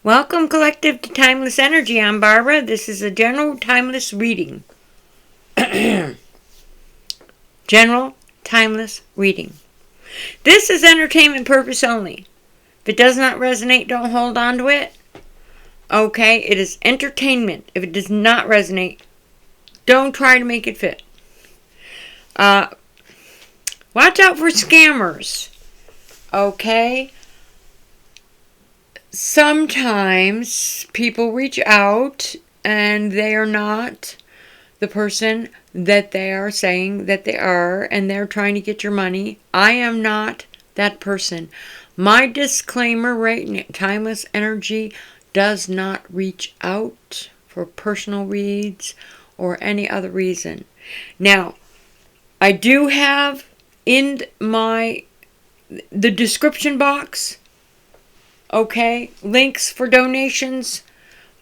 Welcome, Collective, to Timeless Energy. I'm Barbara. This is a general timeless reading. General timeless reading. This is entertainment purpose only. If it does not resonate, don't hold on to it. Okay, it is entertainment. If it does not resonate, don't try to make it fit. Watch out for scammers. Okay? Sometimes people reach out and they are not the person that they are saying that they are, and they're trying to get your money. I am not that person. My disclaimer right now, Timeless Energy does not reach out for personal reads or any other reason. Now, I do have in the description box, okay, links for donations.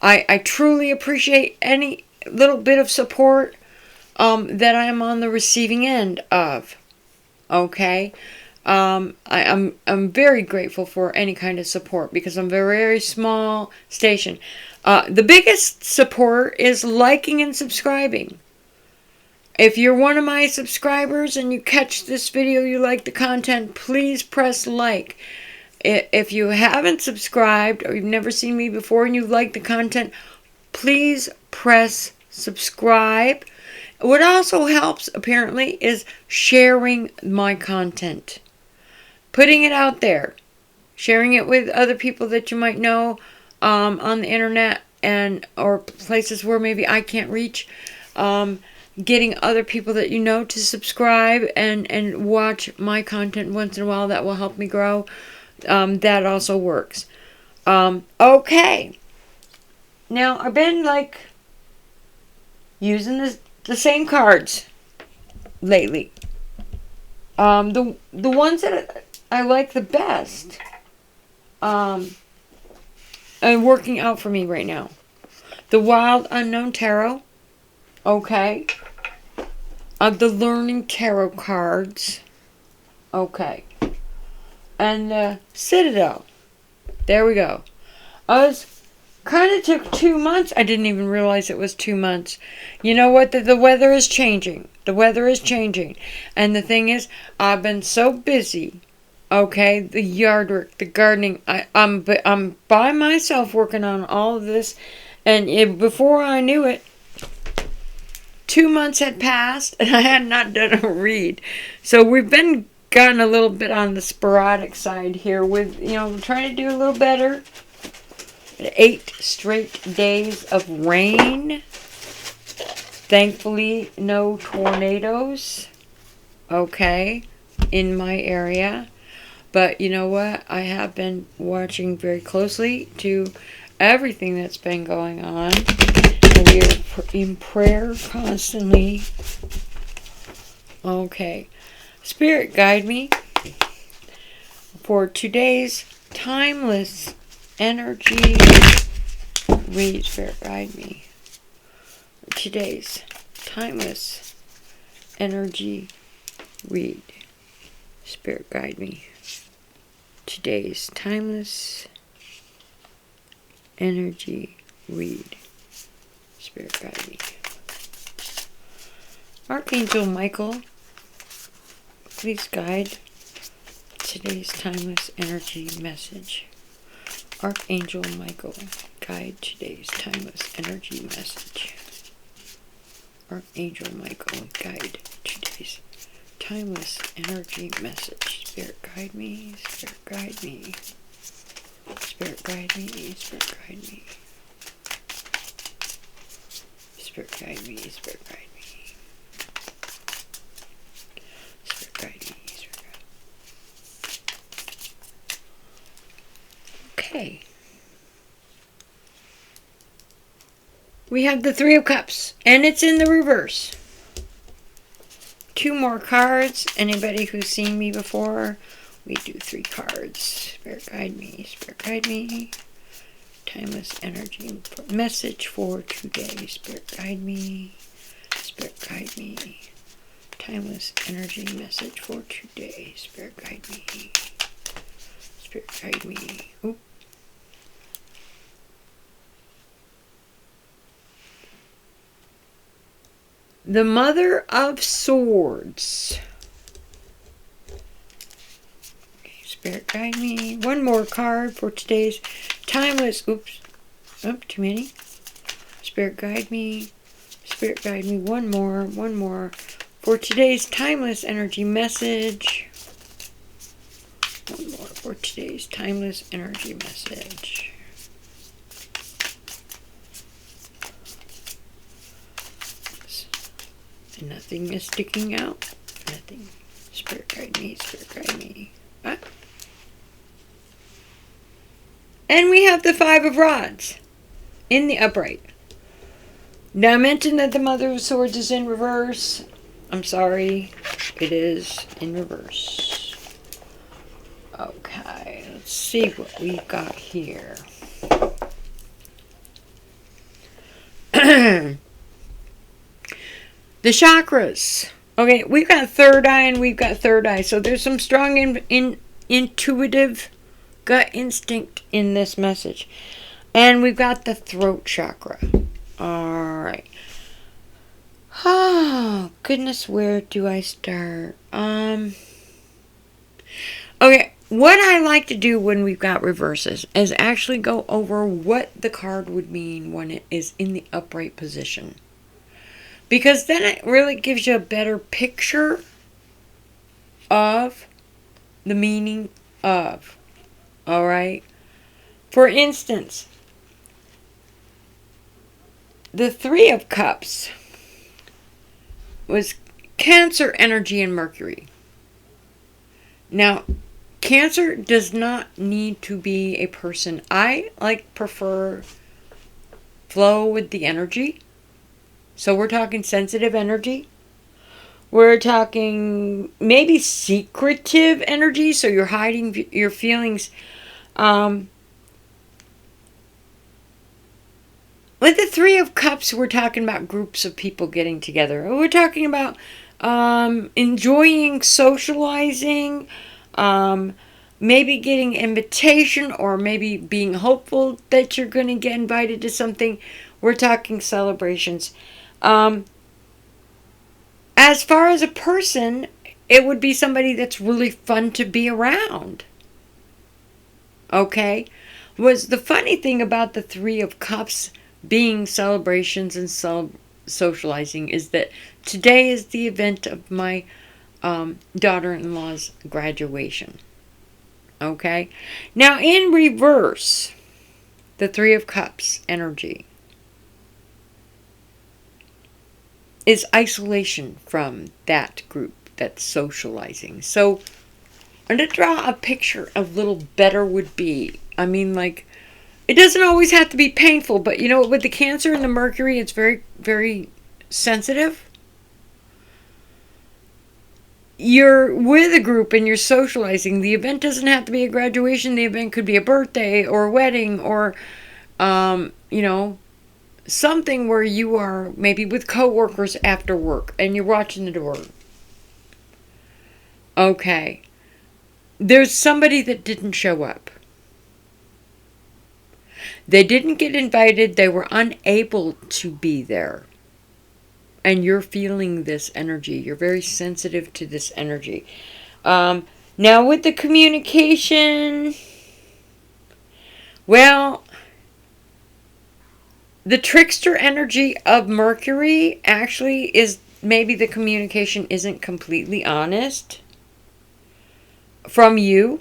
I truly appreciate any little bit of support that I am on the receiving end of. Okay, I'm very grateful for any kind of support because I'm a very small station. The biggest support is liking and subscribing. If you're one of my subscribers and you catch this video, you like the content, please press like. If you haven't subscribed or you've never seen me before and you like the content, please press subscribe. What also helps, apparently, is sharing my content. Putting it out there. Sharing it with other people that you might know on the internet or places where maybe I can't reach. Getting other people that you know to subscribe and watch my content once in a while. That will help me grow. That also works. Okay. Now, I've been using the same cards lately. The ones that I like the best are working out for me right now. The Wild Unknown Tarot. Okay. The Learning Tarot cards. Okay. And the Citadel. There we go. Kind of took 2 months. I didn't even realize it was 2 months. You know what? The weather is changing. The weather is changing. And the thing is, I've been so busy. Okay? The yard work, the gardening. I'm by myself working on all of this. And before I knew it, 2 months had passed and I had not done a read. So we've gotten a little bit on the sporadic side here with, trying to do a little better. 8 straight days of rain. Thankfully, no tornadoes. Okay, in my area. But you know what? I have been watching very closely to everything that's been going on. And we are in prayer constantly. Okay. Spirit, guide me for today's timeless energy read. Spirit, guide me. Today's timeless energy read. Spirit, guide me. Today's timeless energy read. Spirit, guide me. Archangel Michael, please guide today's timeless energy message. Archangel Michael, guide today's timeless energy message. Archangel Michael, guide today's timeless energy message. Spirit, guide me. Spirit, guide me. Spirit, guide me. Spirit, guide me. Spirit, guide me. Spirit, guide me. Okay. We have the Three of Cups, and it's in the reverse. 2 more cards. Anybody who's seen me before, we do 3 cards. Spirit, guide me. Spirit, guide me. Timeless energy message for today. Spirit, guide me. Spirit, guide me. Timeless energy message for today. Spirit, guide me. Spirit, guide me. Oop. The Mother of Swords. Spirit guide me. One more card for today's timeless. Oops. Oh, too many. Spirit guide me. Spirit guide me. One more. For today's timeless energy message. One more for today's timeless energy message. Nothing is sticking out. Nothing. Spirit guide me. Spirit guide me. Ah. And we have the Five of Rods in the upright. Now, I mentioned that the Mother of Swords is in reverse. I'm sorry. It is in reverse. Okay, let's see what we've got here. The chakras. Okay, we've got third eye and we've got third eye. So there's some strong intuitive gut instinct in this message. And we've got the throat chakra. Alright. Oh, goodness, where do I start? Okay, what I like to do when we've got reverses is actually go over what the card would mean when it is in the upright position. Because then it really gives you a better picture of the meaning of. Alright? For instance, the Three of Cups was Cancer energy and Mercury. Now, Cancer does not need to be a person. I prefer flow with the energy. So we're talking sensitive energy. We're talking maybe secretive energy. So you're hiding your feelings. With the Three of Cups, we're talking about groups of people getting together. We're talking about enjoying socializing, maybe getting invitation, or maybe being hopeful that you're going to get invited to something. We're talking celebrations. As far as a person, it would be somebody that's really fun to be around. Okay? Was the funny thing about the Three of Cups being celebrations and socializing is that today is the event of my daughter-in-law's graduation. Okay? Now, in reverse, the Three of Cups energy is isolation from that group that's socializing. So, I'm going to draw a picture of little better would be. I mean, it doesn't always have to be painful, but with the Cancer and the Mercury, it's very, very sensitive. You're with a group and you're socializing. The event doesn't have to be a graduation. The event could be a birthday or a wedding or, something where you are maybe with coworkers after work and you're watching the door. Okay. There's somebody that didn't show up. They didn't get invited. They were unable to be there. And you're feeling this energy. You're very sensitive to this energy. Now with the communication, well, the trickster energy of Mercury actually is maybe the communication isn't completely honest from you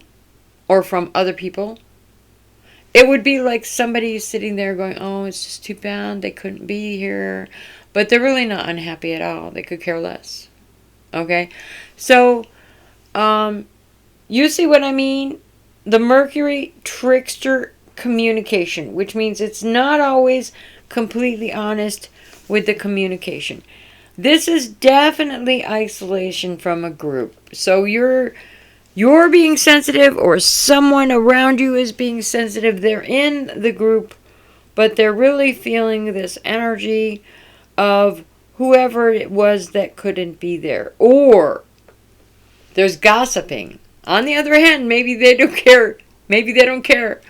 or from other people. It would be like somebody sitting there going, oh, it's just too bad they couldn't be here. But they're really not unhappy at all. They could care less. Okay? So, you see what I mean? The Mercury trickster communication, which means it's not always completely honest with the communication. This is definitely isolation from a group. So you're being sensitive, or someone around you is being sensitive. They're in the group, but they're really feeling this energy of whoever it was that couldn't be there. Or there's gossiping. On the other hand, maybe they don't care. Maybe they don't care.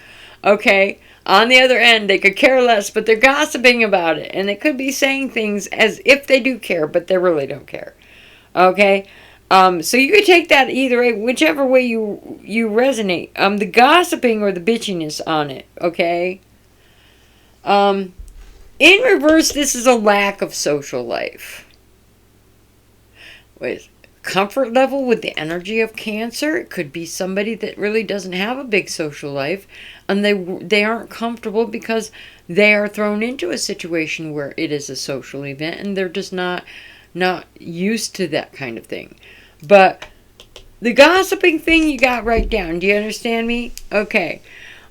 Okay? On the other end, they could care less, but they're gossiping about it. And they could be saying things as if they do care, but they really don't care. Okay? So you could take that either way, whichever way you resonate. The gossiping or the bitchiness on it. Okay? In reverse, this is a lack of social life. With comfort level with the energy of Cancer, it could be somebody that really doesn't have a big social life, and they aren't comfortable because they are thrown into a situation where it is a social event, and they're just not used to that kind of thing. But the gossiping thing you got right down. Do you understand me? Okay.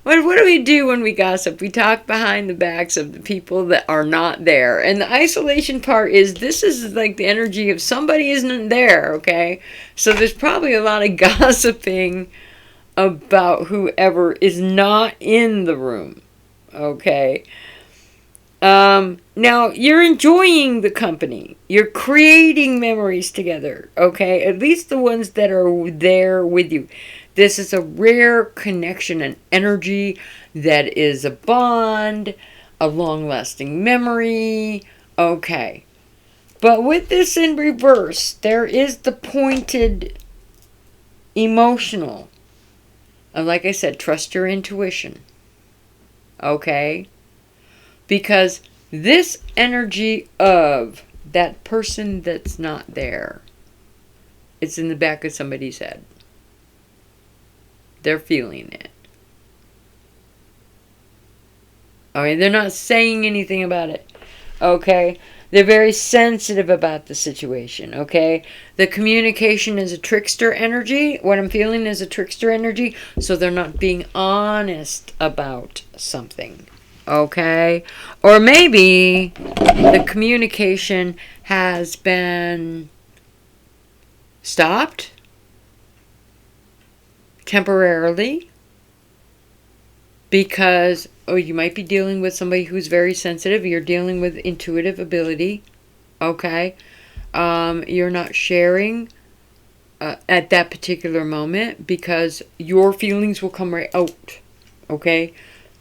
What do we do when we gossip? We talk behind the backs of the people that are not there. And the isolation part is, this is like the energy of somebody isn't there, okay? So there's probably a lot of gossiping about whoever is not in the room, okay? Now, you're enjoying the company. You're creating memories together, okay? At least the ones that are there with you. This is a rare connection, an energy that is a bond, a long-lasting memory. Okay. But with this in reverse, there is the pointed emotional. And like I said, trust your intuition. Okay? Because this energy of that person that's not there, it's in the back of somebody's head. They're feeling it. I mean, they're not saying anything about it. Okay? They're very sensitive about the situation. Okay? The communication is a trickster energy. What I'm feeling is a trickster energy. So they're not being honest about something. Okay? Or maybe the communication has been stopped temporarily because you might be dealing with somebody who's very sensitive. You're dealing with intuitive ability. Okay? You're not sharing at that particular moment because your feelings will come right out. Okay?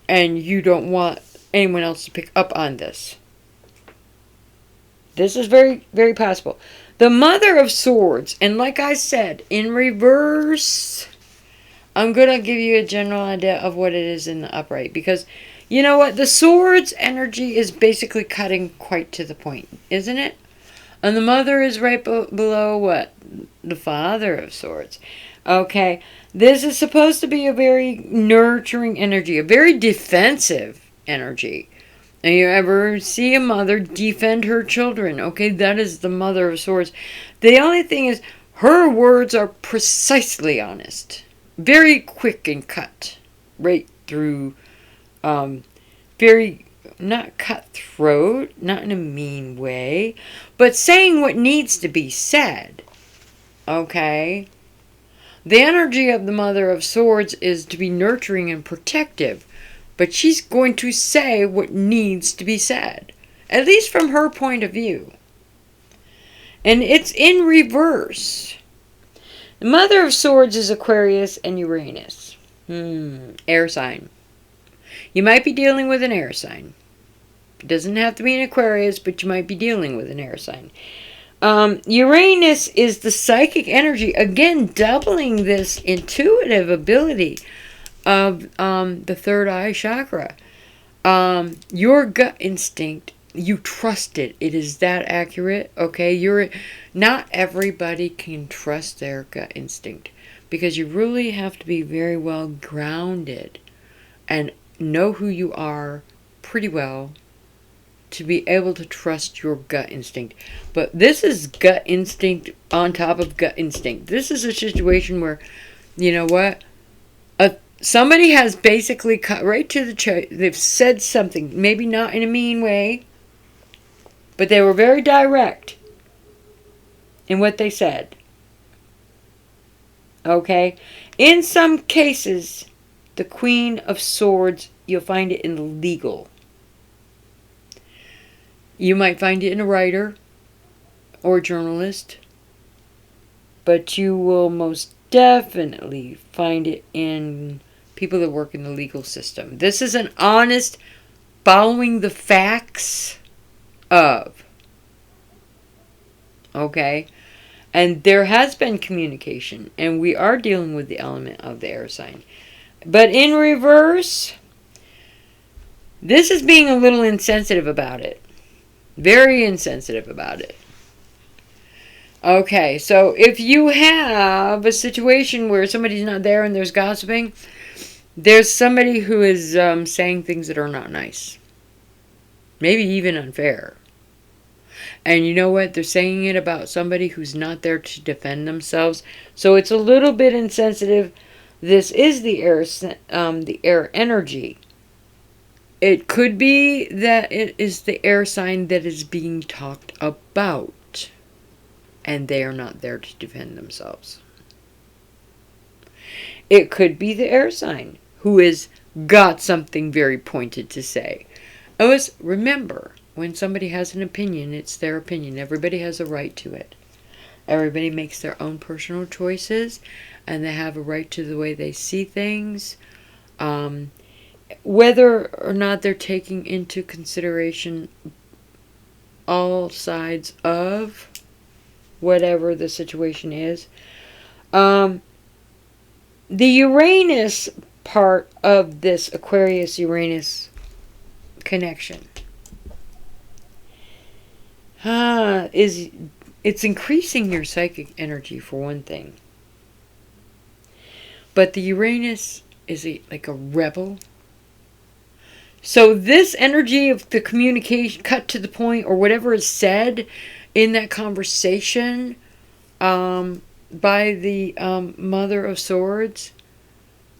And you don't want anyone else to pick up on this. This is very, very possible. The Mother of Swords, and like I said, in reverse, I'm going to give you a general idea of what it is in the upright. Because, you know what? The Swords energy is basically cutting quite to the point, isn't it? And the Mother is right below what? The Father of Swords. Okay. This is supposed to be a very nurturing energy, a very defensive energy. And you ever see a mother defend her children? Okay, that is the Mother of Swords. The only thing is, her words are precisely honest. Very quick and cut. Right through. Very, not cutthroat, not in a mean way. But saying what needs to be said. Okay? The energy of the Mother of Swords is to be nurturing and protective. But she's going to say what needs to be said. At least from her point of view. And it's in reverse. The Mother of Swords is Aquarius and Uranus. Air sign. You might be dealing with an air sign. It doesn't have to be an Aquarius, but you might be dealing with an air sign. Uranus is the psychic energy, again, doubling this intuitive ability of the third eye chakra. Your gut instinct, you trust it. It is that accurate, okay? Not everybody can trust their gut instinct because you really have to be very well grounded and know who you are pretty well to be able to trust your gut instinct. But this is gut instinct on top of gut instinct. This is a situation where, you know what? Somebody has basically cut right to the chase. They've said something, maybe not in a mean way, but they were very direct in what they said. Okay? In some cases, the Queen of Swords, you'll find it in the legal. You might find it in a writer or a journalist, but you will most definitely find it in people that work in the legal system. This is an honest following the facts of. Okay? And there has been communication, and we are dealing with the element of the air sign. But in reverse, this is being a little insensitive about it. Very insensitive about it. Okay, so if you have a situation where somebody's not there and there's gossiping, there's somebody who is saying things that are not nice. Maybe even unfair. And you know what? They're saying it about somebody who's not there to defend themselves. So it's a little bit insensitive. This is the air energy. It could be that it is the air sign that is being talked about, and they are not there to defend themselves. It could be the air sign who has got something very pointed to say. Always remember, when somebody has an opinion, it's their opinion. Everybody has a right to it. Everybody makes their own personal choices, and they have a right to the way they see things. Whether or not they're taking into consideration all sides of whatever the situation is. The Uranus part of this Aquarius-Uranus connection it's increasing your psychic energy, for one thing. But the Uranus is like a rebel. So this energy of the communication, cut to the point, or whatever is said in that conversation by the Mother of Swords,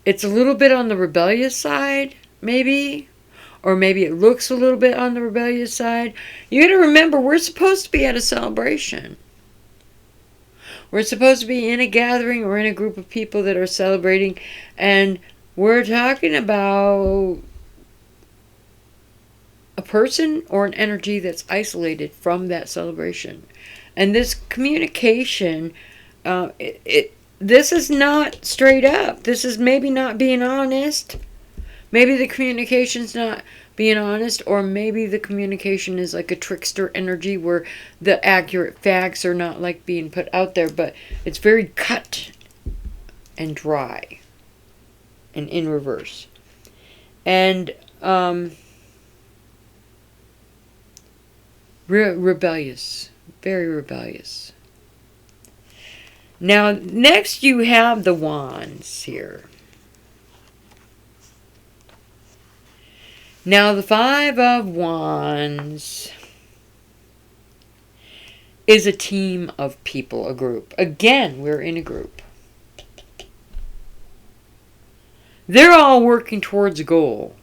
it's a little bit on the rebellious side, maybe. Or maybe it looks a little bit on the rebellious side. You got to remember, we're supposed to be at a celebration. We're supposed to be in a gathering or in a group of people that are celebrating. And we're talking about a person or an energy that's isolated from that celebration. And this communication, this is not straight up. This is maybe not being honest. Maybe the communication's not being honest, or maybe the communication is like a trickster energy where the accurate facts are not like being put out there, but it's very cut and dry and in reverse. And rebellious, very rebellious. Now, next you have the wands here. Now, the Five of Wands is a team of people, a group. Again, we're in a group. They're all working towards a goal.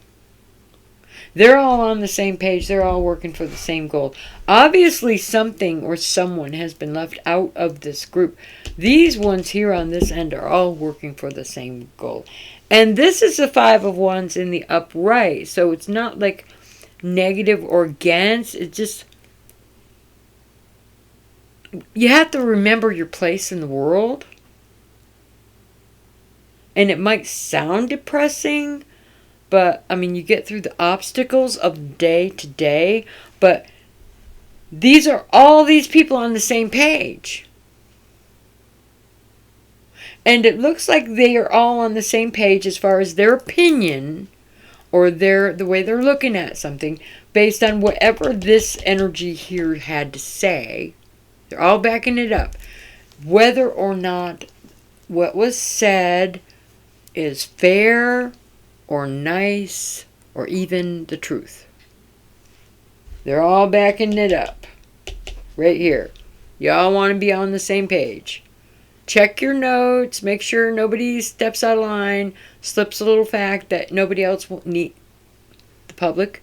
They're all on the same page. They're all working for the same goal. Obviously, something or someone has been left out of this group. These ones here on this end are all working for the same goal. And this is the Five of Wands in the upright. So it's not like negative or against. It's just, you have to remember your place in the world. And it might sound depressing, but I mean, you get through the obstacles of day to day. But these are all these people on the same page. And it looks like they are all on the same page as far as their opinion or the way they're looking at something based on whatever this energy here had to say. They're all backing it up. Whether or not what was said is fair or nice or even the truth. They're all backing it up. Right here. Y'all want to be on the same page. Check your notes. Make sure nobody steps out of line. Slips a little fact that nobody else will need. The public.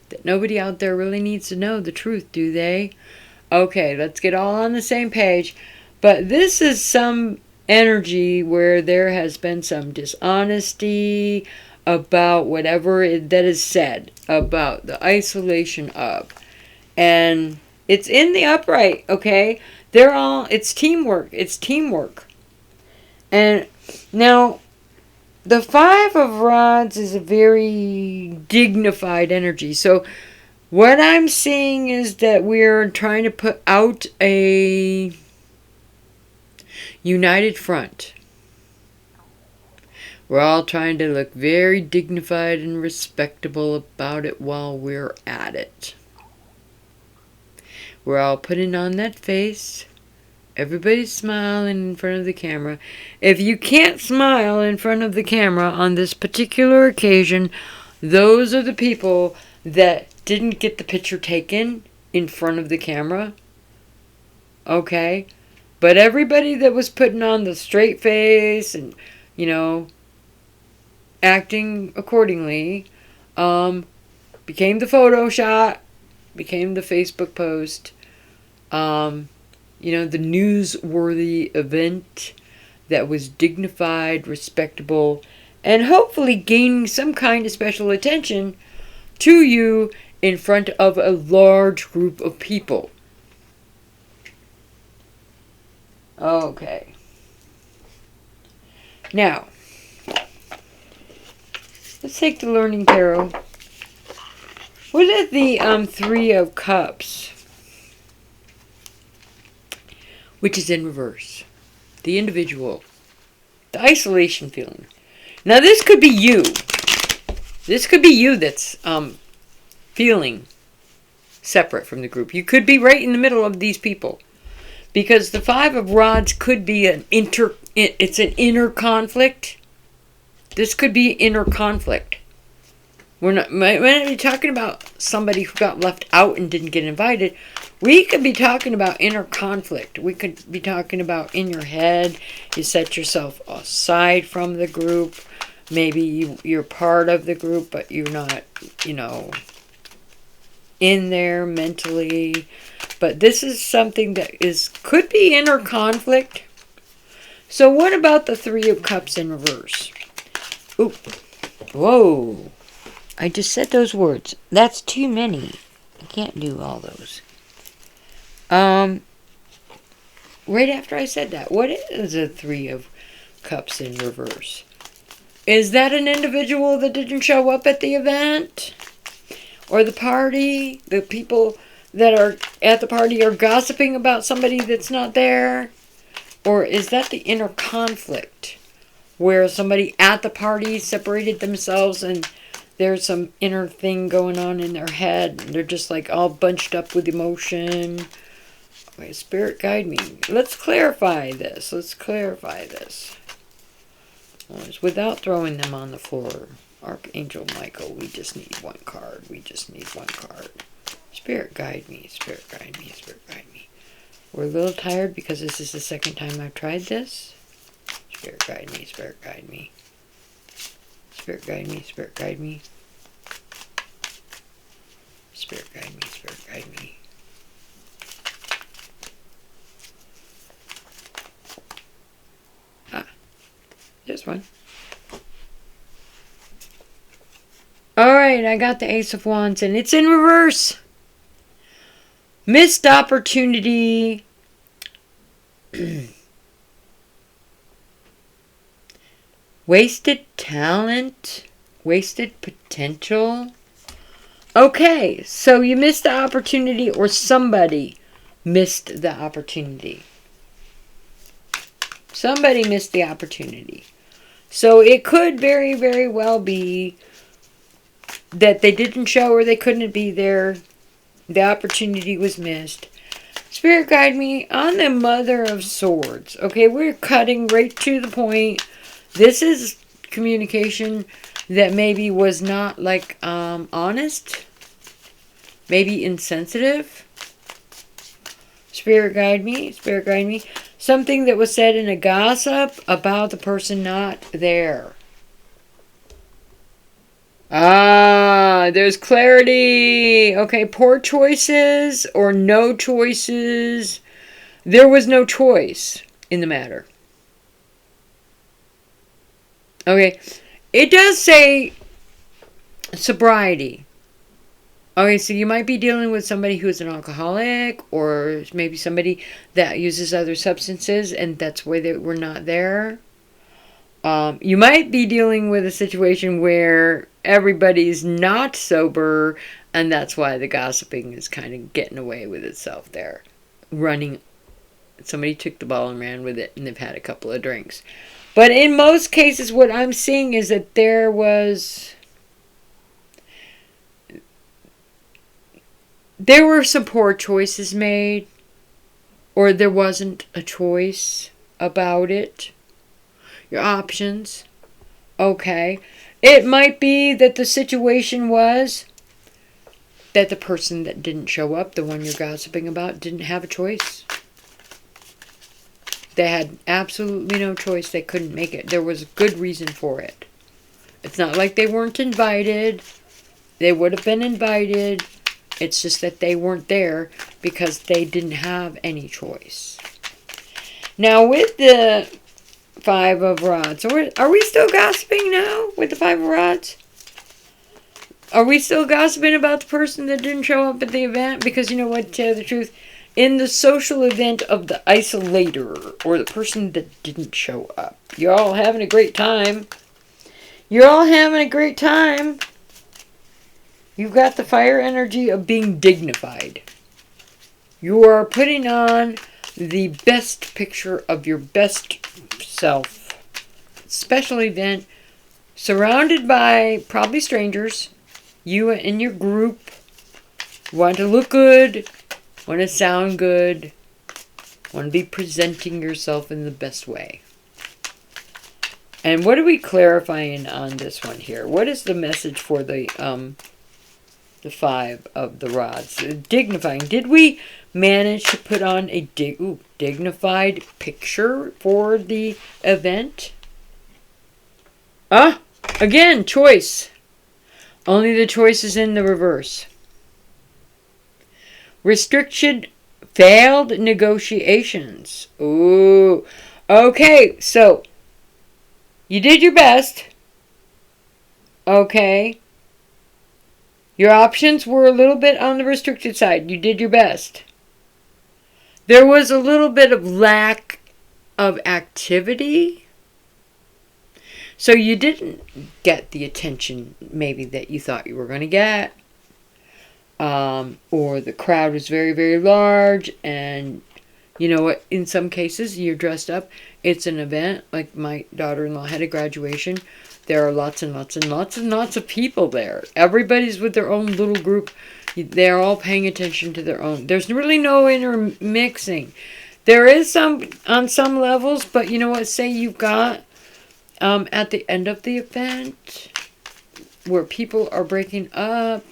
That nobody out there really needs to know the truth, do they? Okay, let's get all on the same page. But this is some energy where there has been some dishonesty about whatever that is said about the isolation of. And it's in the upright, okay? They're all, it's teamwork. It's teamwork. And now, the Five of Rods is a very dignified energy. So what I'm seeing is that we're trying to put out a united front. We're all trying to look very dignified and respectable about it while we're at it. We're all putting on that face. Everybody's smiling in front of the camera. If you can't smile in front of the camera on this particular occasion, those are the people that didn't get the picture taken in front of the camera. Okay? But everybody that was putting on the straight face and, acting accordingly, became the photo shot, became the Facebook post, the newsworthy event that was dignified, respectable, and hopefully gaining some kind of special attention to you in front of a large group of people. Okay. Now, let's take the Learning Tarot. What is the Three of Cups? Which is in reverse. The individual. The isolation feeling. Now this could be you. This could be you that's feeling separate from the group. You could be right in the middle of these people. Because the Five of Rods could be it's an inner conflict. This could be inner conflict. We're not talking about somebody who got left out and didn't get invited. We could be talking about inner conflict. We could be talking about in your head, you set yourself aside from the group. Maybe you're part of the group, but you're not, in there mentally. But this is something that could be inner conflict. So what about the Three of Cups in reverse? Ooh. Whoa. I just said those words. That's too many. I can't do all those. Right after I said that, what is a Three of Cups in reverse? Is that an individual that didn't show up at the event? Or the party? The people that are at the party are gossiping about somebody that's not there? Or is that the inner conflict? Where somebody at the party separated themselves and there's some inner thing going on in their head. They're just like all bunched up with emotion. Okay, Spirit, guide me. Let's clarify this. Without throwing them on the floor. Archangel Michael, we just need one card. Spirit, guide me. Spirit, guide me. We're a little tired because this is the second time I've tried this. Spirit, guide me. Spirit, guide me. Spirit, guide me. Spirit, guide me. Spirit, guide me. Spirit, guide me. There's one. Alright, I got the Ace of Wands and it's in reverse. Missed opportunity. Wasted talent. Wasted potential. Okay, so you missed the opportunity or somebody missed the opportunity. Somebody missed the opportunity. So it could very, very well be that they didn't show or they couldn't be there. The opportunity was missed. Spirit, guide me on the Mother of Swords. Okay, we're cutting right to the point. This is communication that maybe was not honest. Maybe insensitive. Spirit, guide me. Spirit, guide me. Something that was said in a gossip about the person not there. There's clarity. Okay, poor choices or no choices. There was no choice in the matter. Okay, it does say sobriety. Okay, so you might be dealing with somebody who's an alcoholic or maybe somebody that uses other substances and that's why they were not there. You might be dealing with a situation where everybody's not sober, and that's why the gossiping is kind of getting away with itself there. Running, somebody took the ball and ran with it, and they've had a couple of drinks. But in most cases, what I'm seeing is that there were some poor choices made, or there wasn't a choice about it. Your options. Okay. It might be that the situation was that the person that didn't show up, the one you're gossiping about, didn't have a choice. They had absolutely no choice. They couldn't make it. There was a good reason for it. It's not like they weren't invited. They would have been invited. It's just that they weren't there because they didn't have any choice. Now with the Five of Rods, are we still gossiping now with the Five of Rods? Are we still gossiping about the person that didn't show up at the event? Because you know what, to tell you the truth, in the social event of the isolator, or the person that didn't show up, you're all having a great time. You're all having a great time. You've got the fire energy of being dignified. You are putting on the best picture of your best self. Special event, surrounded by probably strangers. You and your group want to look good, want to sound good, want to be presenting yourself in the best way. And what are we clarifying on this one here? What is the message for the Five of the Rods? Dignifying. Did we manage to put on a dignified picture for the event? Again, choice. Only the choice is in the reverse. Restriction, failed negotiations. Ooh. Okay, so you did your best. Okay. Your options were a little bit on the restricted side. You did your best. There was a little bit of lack of activity. So you didn't get the attention maybe that you thought you were going to get. Or the crowd was very, very large. And you know what? In some cases, you're dressed up. It's an event. Like my daughter-in-law had a graduation. There are lots and lots and lots and lots of people there. Everybody's with their own little group. They're all paying attention to their own. There's really no intermixing. There is some on some levels, but you know what? Say you've got at the end of the event where people are breaking up.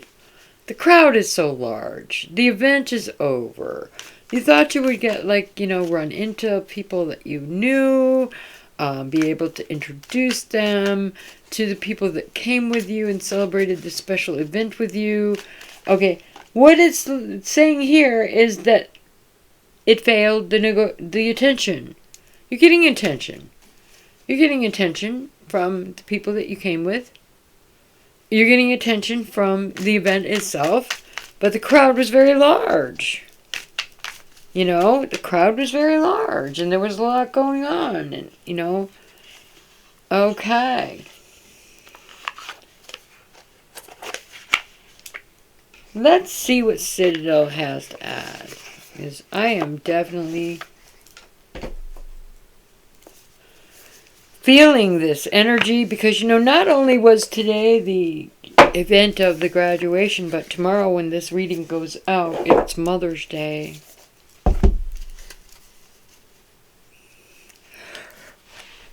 The crowd is so large. The event is over. You thought you would get, run into people that you knew, be able to introduce them to the people that came with you and celebrated the special event with you. Okay, what it's saying here is that it failed the attention. You're getting attention. You're getting attention from the people that you came with. You're getting attention from the event itself, but the crowd was very large. You know, the crowd was very large, and there was a lot going on, and, okay. Let's see what Citadel has to add, because I am definitely feeling this energy, because, not only was today the event of the graduation, but tomorrow when this reading goes out, it's Mother's Day.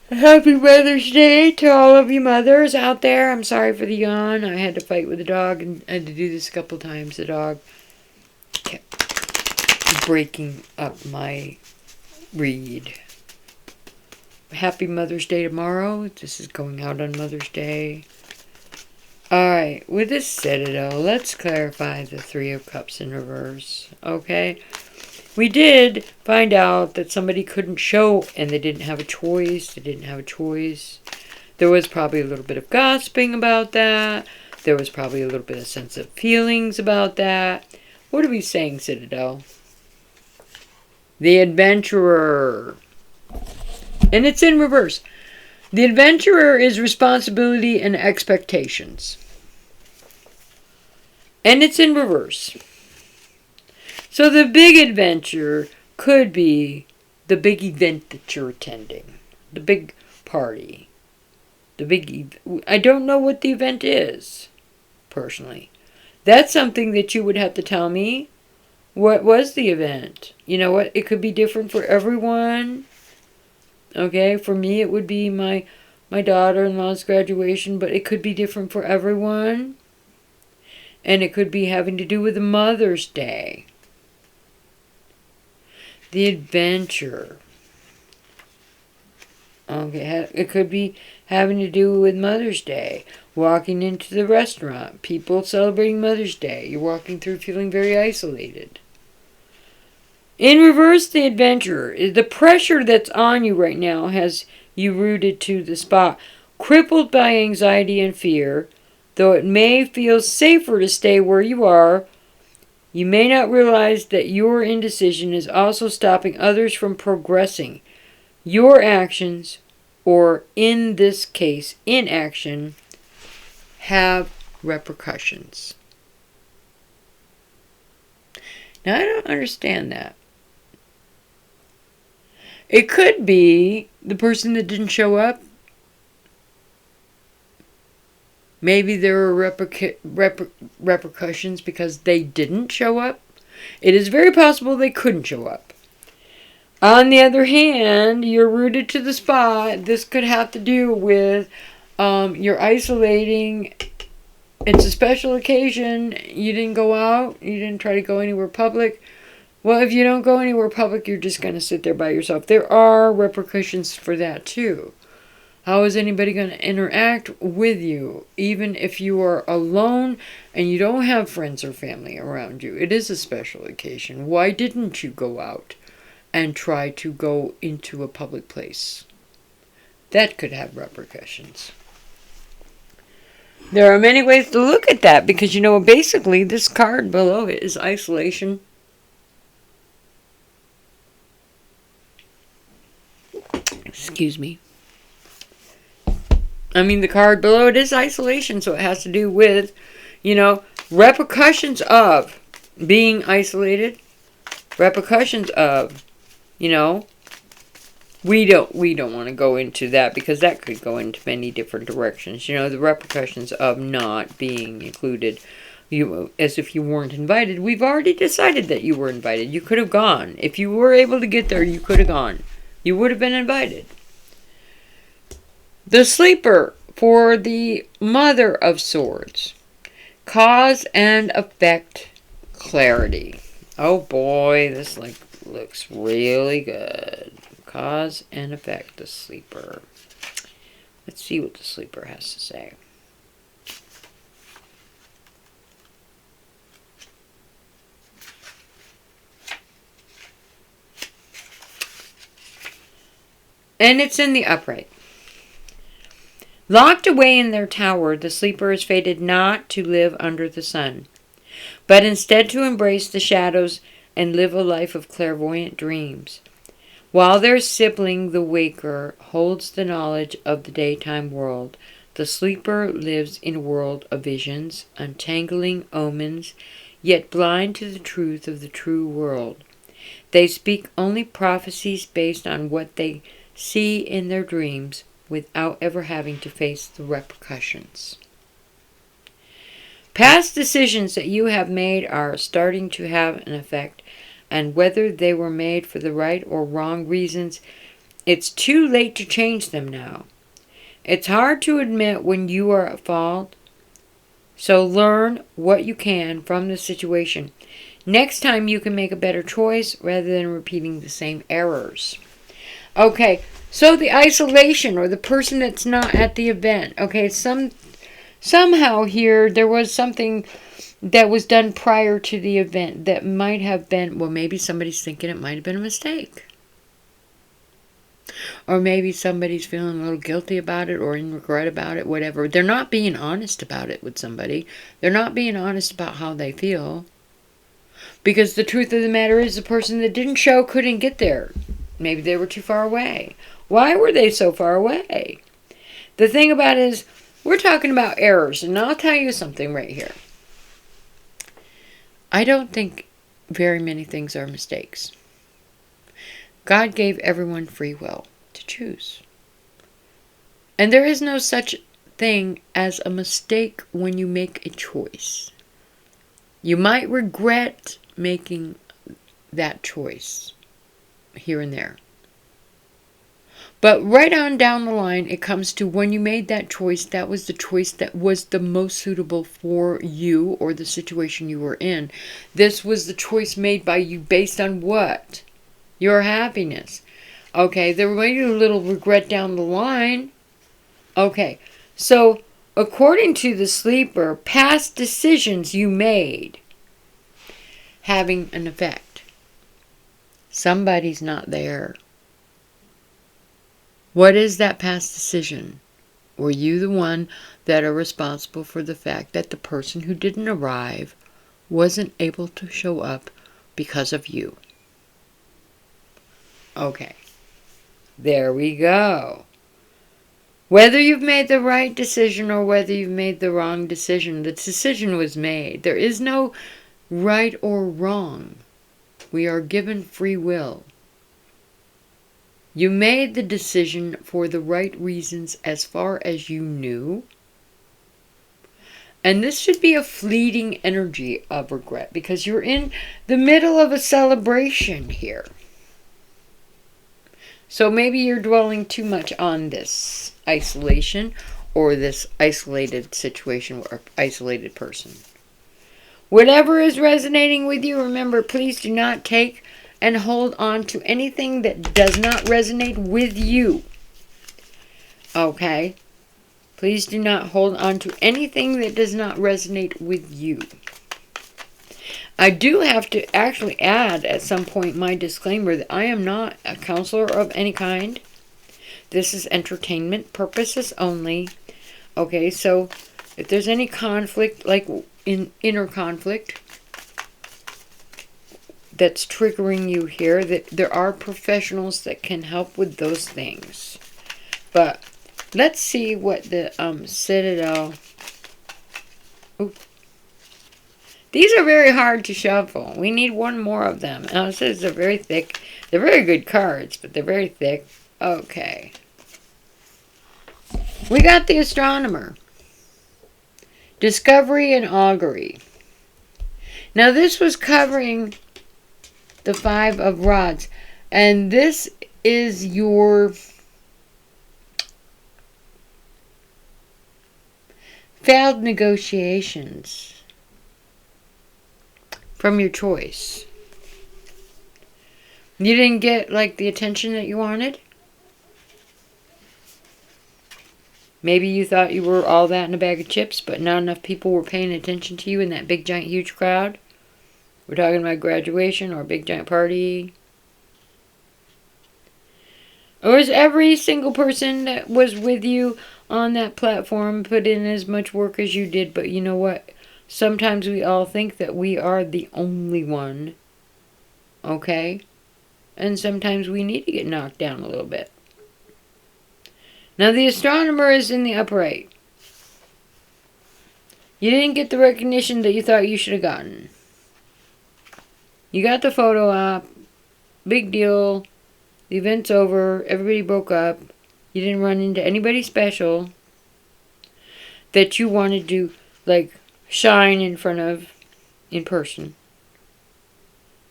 Happy Mother's Day to all of you mothers out there. I'm sorry for the yawn. I had to fight with the dog, and I had to do this a couple times. The dog kept breaking up my read. Happy Mother's Day tomorrow. This is going out on Mother's Day. Alright, with this Citadel, let's clarify the Three of Cups in reverse. Okay? We did find out that somebody couldn't show and they didn't have a choice. There was probably a little bit of gossiping about that. There was probably a little bit of sense of feelings about that. What are we saying, Citadel? The Adventurer. And it's in reverse. The adventurer is responsibility and expectations. And it's in reverse. So the big adventure could be the big event that you're attending. The big party. I don't know what the event is, personally. That's something that you would have to tell me. What was the event? You know what? It could be different for everyone. Okay, for me it would be my daughter-in-law's graduation, but it could be different for everyone. And it could be having to do with Mother's Day. The adventure. Okay, it could be having to do with Mother's Day. Walking into the restaurant. People celebrating Mother's Day. You're walking through feeling very isolated. In reverse, the adventurer. The pressure that's on you right now has you rooted to the spot. Crippled by anxiety and fear. Though it may feel safer to stay where you are, you may not realize that your indecision is also stopping others from progressing. Your actions, or in this case, inaction, have repercussions. Now, I don't understand that. It could be the person that didn't show up. Maybe there were repercussions because they didn't show up. It is very possible they couldn't show up. On the other hand, you're rooted to the spot. This could have to do with you're isolating. It's a special occasion. You didn't go out. You didn't try to go anywhere public. Well, if you don't go anywhere public, you're just going to sit there by yourself. There are repercussions for that too. How is anybody going to interact with you, even if you are alone and you don't have friends or family around you? It is a special occasion. Why didn't you go out and try to go into a public place? That could have repercussions. There are many ways to look at that because, basically this card below it is isolation. Excuse me. The card below it is isolation, so it has to do with, repercussions of being isolated, repercussions of, we don't want to go into that because that could go into many different directions. The repercussions of not being included, as if you weren't invited. We've already decided that you were invited. You could have gone. If you were able to get there, you could have gone. You would have been invited. The sleeper for the Mother of Swords. Cause and effect clarity. Oh boy, this looks really good. Cause and effect, the sleeper. Let's see what the sleeper has to say. And it's in the upright. Locked away in their tower, the sleeper is fated not to live under the sun, but instead to embrace the shadows and live a life of clairvoyant dreams. While their sibling, the waker, holds the knowledge of the daytime world, the sleeper lives in a world of visions, untangling omens, yet blind to the truth of the true world. They speak only prophecies based on what they see in their dreams, without ever having to face the repercussions. Past decisions that you have made are starting to have an effect, and whether they were made for the right or wrong reasons, it's too late to change them now. It's hard to admit when you are at fault, so learn what you can from the situation. Next time you can make a better choice rather than repeating the same errors. Okay, so the isolation or the person that's not at the event. Okay, somehow here there was something that was done prior to the event that might have been, well, maybe somebody's thinking it might have been a mistake. Or maybe somebody's feeling a little guilty about it or in regret about it, whatever. They're not being honest about it with somebody. They're not being honest about how they feel. Because the truth of the matter is the person that didn't show couldn't get there. Maybe they were too far away. Why were they so far away? The thing about it is, we're talking about errors, and I'll tell you something right here. I don't think very many things are mistakes. God gave everyone free will to choose. And there is no such thing as a mistake when you make a choice. You might regret making that choice here and there. But right on down the line, it comes to when you made that choice, that was the choice that was the most suitable for you or the situation you were in. This was the choice made by you based on what? Your happiness. Okay, there may be a little regret down the line. Okay, so according to the sleeper, past decisions you made having an effect. Somebody's not there. What is that past decision? Were you the one that are responsible for the fact that the person who didn't arrive wasn't able to show up because of you? Okay, there we go. Whether you've made the right decision or whether you've made the wrong decision, the decision was made. There is no right or wrong. We are given free will. You made the decision for the right reasons as far as you knew. And this should be a fleeting energy of regret because you're in the middle of a celebration here. So maybe you're dwelling too much on this isolation or this isolated situation or isolated person. Whatever is resonating with you, remember, please do not take and hold on to anything that does not resonate with you. Okay? Please do not hold on to anything that does not resonate with you. I do have to actually add at some point my disclaimer that I am not a counselor of any kind. This is entertainment purposes only. Okay, so if there's any conflict, like in inner conflict, that's triggering you here, that there are professionals that can help with those things. But let's see what the Citadel... Ooh. These are very hard to shuffle. We need one more of them. Now it says they're very thick. They're very good cards, but they're very thick. Okay. We got the Astronomer. Discovery and Augury. Now this was covering the Five of Rods. And this is your failed negotiations from your choice. You didn't get like the attention that you wanted. Maybe you thought you were all that in a bag of chips, but not enough people were paying attention to you in that big, giant, huge crowd. We're talking about graduation or a big, giant party. Or is every single person that was with you on that platform put in as much work as you did? But you know what? Sometimes we all think that we are the only one. Okay? And sometimes we need to get knocked down a little bit. Now the Astronomer is in the upright. You didn't get the recognition that you thought you should have gotten. You got the photo op. Big deal. The event's over. Everybody broke up. You didn't run into anybody special that you wanted to, like, shine in front of in person.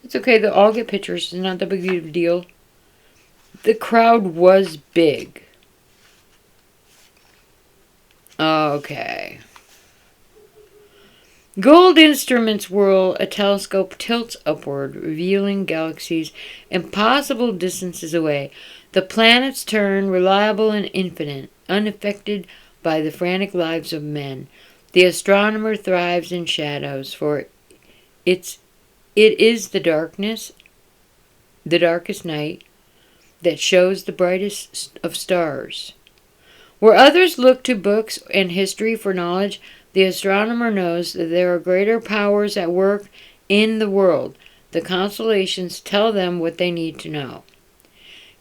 It's okay. They'll all get pictures. It's not that big of a deal. The crowd was big. Okay. Gold instruments whirl, a telescope tilts upward, revealing galaxies impossible distances away. The planets turn, reliable and infinite, unaffected by the frantic lives of men. The Astronomer thrives in shadows, for it is the darkness, the darkest night, that shows the brightest of stars. Where others look to books and history for knowledge, the Astronomer knows that there are greater powers at work in the world. The constellations tell them what they need to know.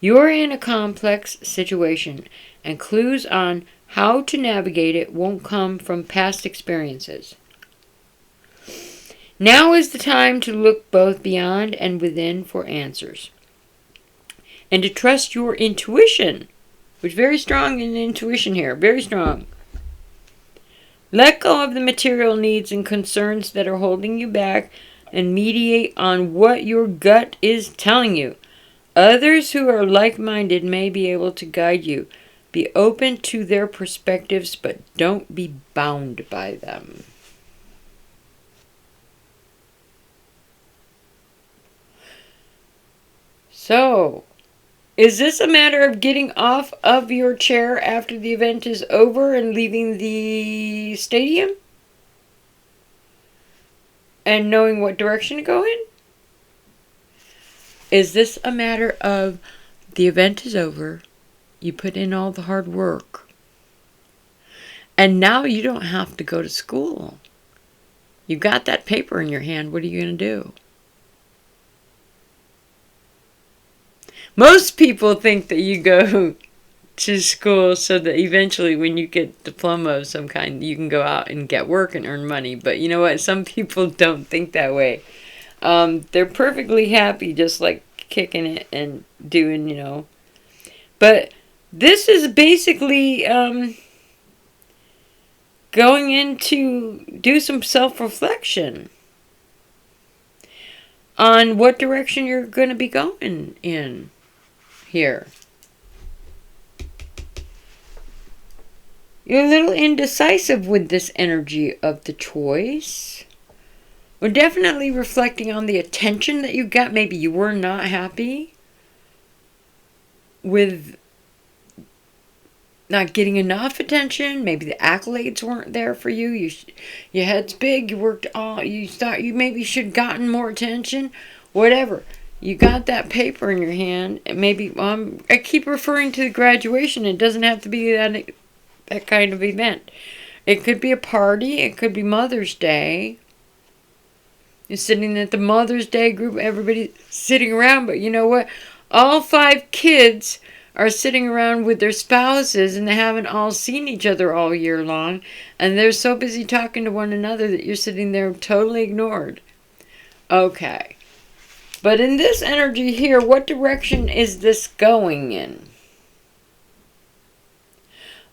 You are in a complex situation, and clues on how to navigate it won't come from past experiences. Now is the time to look both beyond and within for answers. And to trust your intuition, which is very strong in intuition here, very strong. Let go of the material needs and concerns that are holding you back and mediate on what your gut is telling you. Others who are like-minded may be able to guide you. Be open to their perspectives, but don't be bound by them. So, is this a matter of getting off of your chair after the event is over and leaving the stadium? And knowing what direction to go in? Is this a matter of the event is over, you put in all the hard work, and now you don't have to go to school? You got that paper in your hand, what are you going to do? Most people think that you go to school so that eventually when you get a diploma of some kind, you can go out and get work and earn money. But you know what? Some people don't think that way. They're perfectly happy just like kicking it and doing, But this is basically going in to do some self-reflection on what direction you're going to be going in here. You're a little indecisive with this energy of the choice. We're definitely reflecting on the attention that you got. Maybe you were not happy with not getting enough attention. Maybe the accolades weren't there for you. Your head's big. You worked all. You thought you maybe should have gotten more attention. Whatever. You got that paper in your hand. And maybe I keep referring to the graduation. It doesn't have to be that kind of event. It could be a party. It could be Mother's Day. You're sitting at the Mother's Day group. Everybody's sitting around. But you know what? All 5 kids are sitting around with their spouses and they haven't all seen each other all year long. And they're so busy talking to one another that you're sitting there totally ignored. Okay. But in this energy here, what direction is this going in?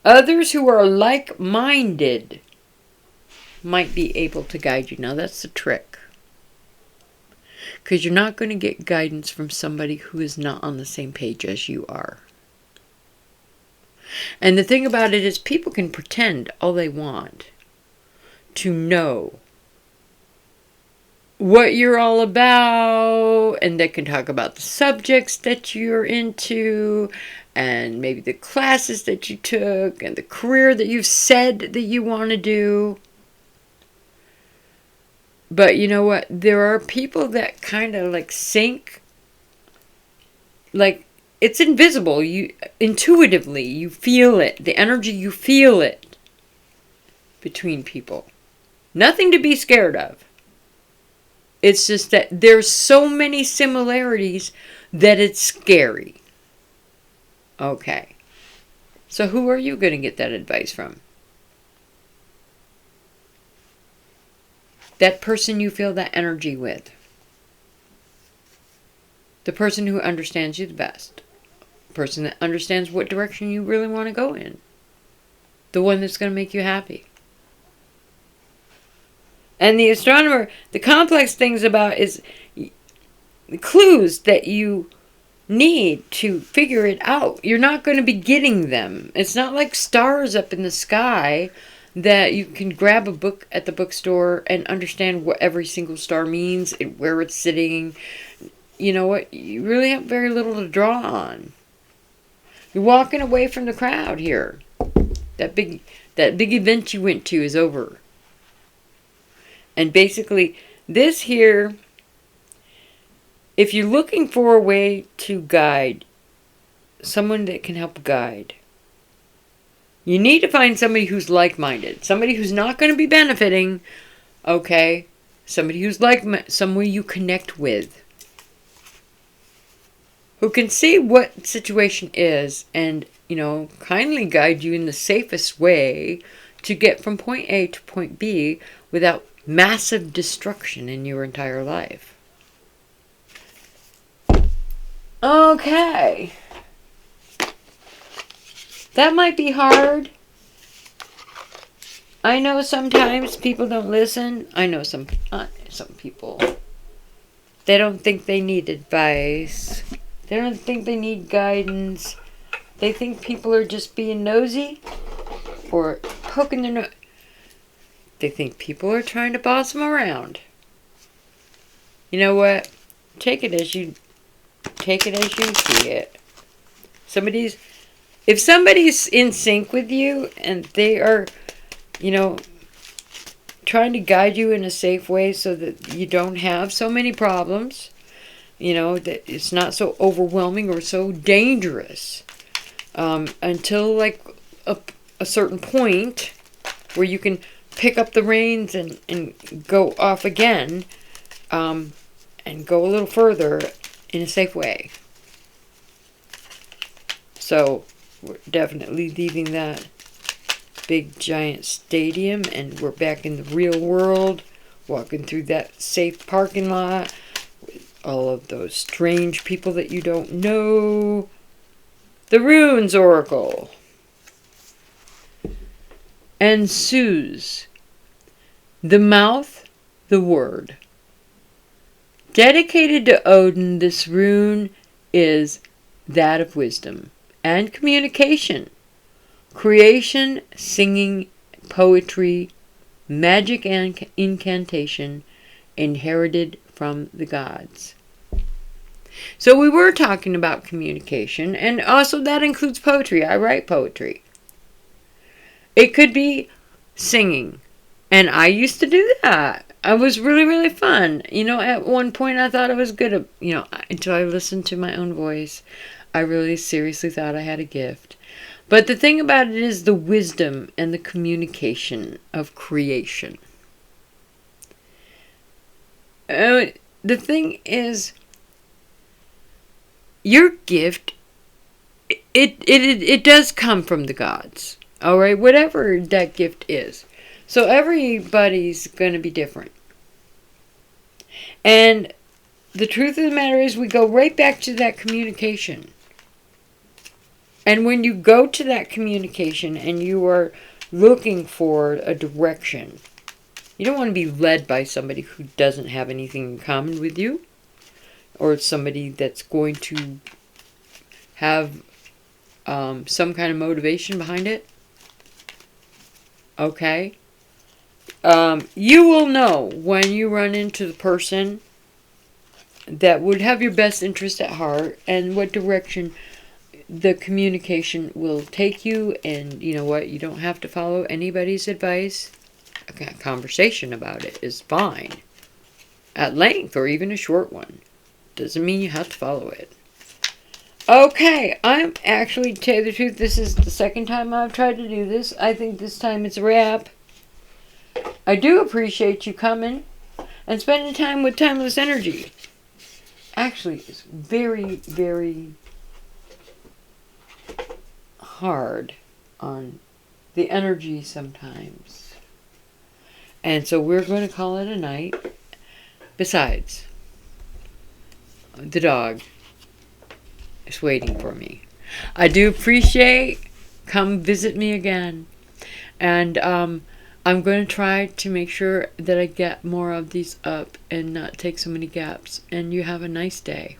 Others who are like-minded might be able to guide you. Now that's the trick. Because you're not going to get guidance from somebody who is not on the same page as you are. And the thing about it is people can pretend all they want to know what you're all about, and they can talk about the subjects that you're into, and maybe the classes that you took, and the career that you've said that you want to do. But you know what? There are people that kind of like sync. Like, it's invisible. You intuitively, you feel it. The energy, you feel it between people. Nothing to be scared of. It's just that there's so many similarities that it's scary. Okay. So who are you going to get that advice from? That person you feel that energy with. The person who understands you the best. The person that understands what direction you really want to go in. The one that's going to make you happy. And the astronomer, the complex things about is the clues that you need to figure it out. You're not going to be getting them. It's not like stars up in the sky that you can grab a book at the bookstore and understand what every single star means and where it's sitting. You know what? You really have very little to draw on. You're walking away from the crowd here. That big event you went to is over. And basically, this here, if you're looking for a way to guide, someone that can help guide, you need to find somebody who's like-minded. Somebody who's not going to be benefiting, okay? Somebody who's somebody you connect with. Who can see what situation is and, kindly guide you in the safest way to get from point A to point B without massive destruction in your entire life. Okay. That might be hard. I know sometimes people don't listen. I know some people, they don't think they need advice. They don't think they need guidance. They think people are just being nosy or poking their nose. They think people are trying to boss them around. You know what? Take it as you see it. If somebody's in sync with you and they are, trying to guide you in a safe way so that you don't have so many problems, that it's not so overwhelming or so dangerous, until like a certain point where you can pick up the reins and go off again, and go a little further in a safe way. So we're definitely leaving that big giant stadium and we're back in the real world, walking through that safe parking lot with all of those strange people that you don't know. The Runes Oracle. Ensues. The mouth, the word. Dedicated to Odin, this rune is that of wisdom and communication, creation, singing, poetry, magic and incantation, inherited from the gods. So we were talking about communication, and also that includes poetry. I write poetry. It could be singing, and I used to do that. I was really, really fun. At one point I thought I was good at, until I listened to my own voice. I really seriously thought I had a gift. But the thing about it is the wisdom and the communication of creation. The thing is, your gift, it does come from the gods. All right, whatever that gift is. So everybody's going to be different. And the truth of the matter is we go right back to that communication. And when you go to that communication and you are looking for a direction, you don't want to be led by somebody who doesn't have anything in common with you, or somebody that's going to have some kind of motivation behind it. Okay? You will know when you run into the person that would have your best interest at heart and what direction the communication will take you. And you know what? You don't have to follow anybody's advice. A conversation about it is fine. At length, or even a short one. Doesn't mean you have to follow it. Okay, I'm actually, to tell you the truth, this is the second time I've tried to do this. I think this time it's a wrap. I do appreciate you coming and spending time with Timeless Energy. Actually, it's very, very hard on the energy sometimes. And so we're going to call it a night. Besides, the dog is waiting for me. I do appreciate, come visit me again. And I'm going to try to make sure that I get more of these up and not take so many gaps. And you have a nice day.